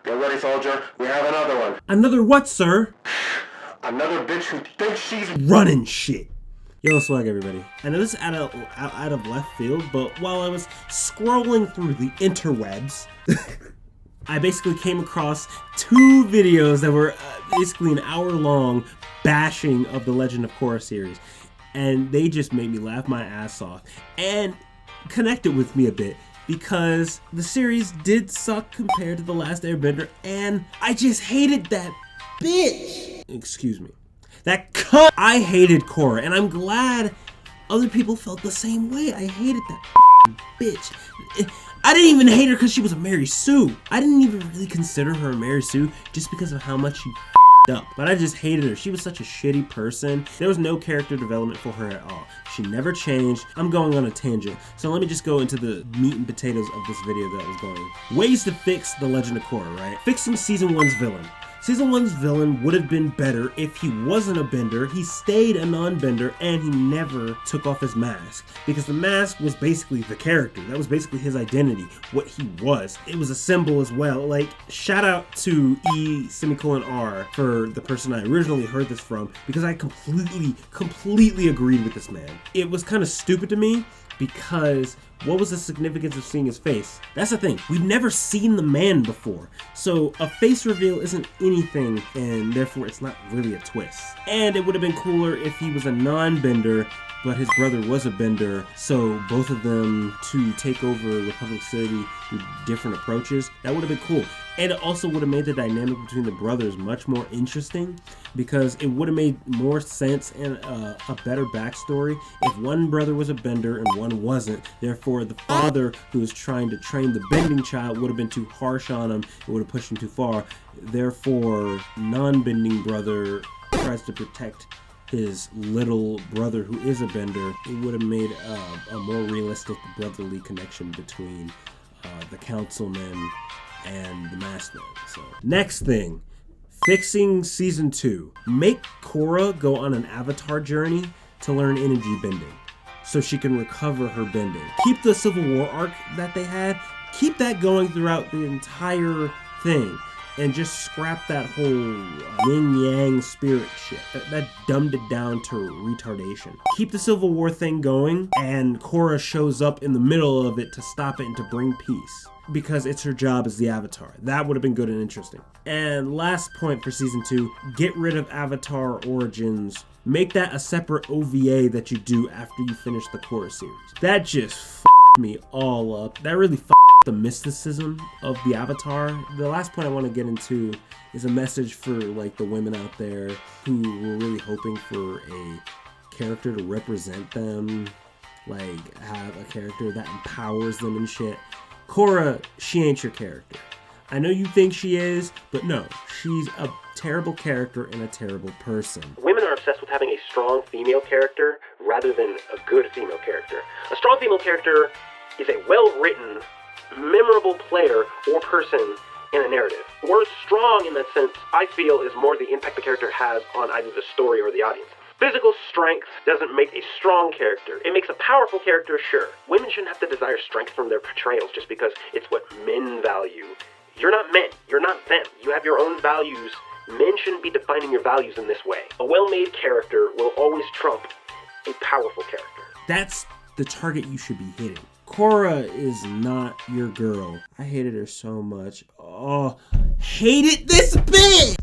Get ready, soldier. We have another one. Another what, sir? Another bitch who thinks she's running shit. Yo, swag everybody. I know this is out of left field, but while I was scrolling through the interwebs, I basically came across two videos that were basically an hour long bashing of the Legend of Korra series. And they just made me laugh my ass off and connected with me a bit because the series did suck compared to The Last Airbender, and I just hated that bitch. Excuse me. That cunt. I hated Korra, and I'm glad other people felt the same way. I hated that bitch. I didn't even hate her because she was a Mary Sue. I didn't even really consider her a Mary Sue just because of how much she up. But I just hated her. She was such a shitty person. There was no character development for her at all. She never changed. I'm going on a tangent, so let me just go into the meat and potatoes of this video that I was going. Ways to fix The Legend of Korra, right? Fixing Season 1's villain. Season 1's villain would have been better if he wasn't a bender, he stayed a non-bender, and he never took off his mask. Because the mask was basically the character. That was basically his identity, what he was. It was a symbol as well. Like, shout out to E:R for the person I originally heard this from, because I completely agreed with this man. It was kind of stupid to me, because what was the significance of seeing his face? That's the thing. We've never seen the man before. So a face reveal isn't anything, and therefore it's not really a twist. And it would have been cooler if he was a non-bender, but his brother was a bender, so both of them to take over Republic City through different approaches. That would have been cool. And it also would have made the dynamic between the brothers much more interesting, because it would have made more sense and a better backstory if one brother was a bender and one wasn't. Therefore, the father who was trying to train the bending child would have been too harsh on him. It would have pushed him too far. Therefore, non-bending brother tries to protect his little brother who is a bender. It would have made a more realistic brotherly connection between the councilman and the masked man. So, next thing, fixing Season 2. Make Korra go on an avatar journey to learn energy bending so she can recover her bending. Keep the Civil War arc that they had, keep that going throughout the entire thing. And just scrap that whole yin-yang spirit shit. That dumbed it down to retardation. Keep the Civil War thing going, and Korra shows up in the middle of it to stop it and to bring peace. Because it's her job as the Avatar. That would have been good and interesting. And last point for Season 2, get rid of Avatar Origins. Make that a separate OVA that you do after you finish the Korra series. That just f***ed me all up. That really f***ed the mysticism of the Avatar. The last point I want to get into is a message for like the women out there who were really hoping for a character to represent them, like have a character that empowers them and shit. Korra, she ain't your character. I know you think she is, but no, she's a terrible character and a terrible person. Women are obsessed with having a strong female character rather than a good female character. A strong female character is a well-written, memorable player or person in a narrative. Whereas strong in that sense, I feel, is more the impact the character has on either the story or the audience. Physical strength doesn't make a strong character. It makes a powerful character, sure. Women shouldn't have to desire strength from their portrayals just because it's what men value. You're not men. You're not them. You have your own values. Men shouldn't be defining your values in this way. A well-made character will always trump a powerful character. That's the target you should be hitting. Korra is not your girl. I hated her so much. Oh, hated this bitch!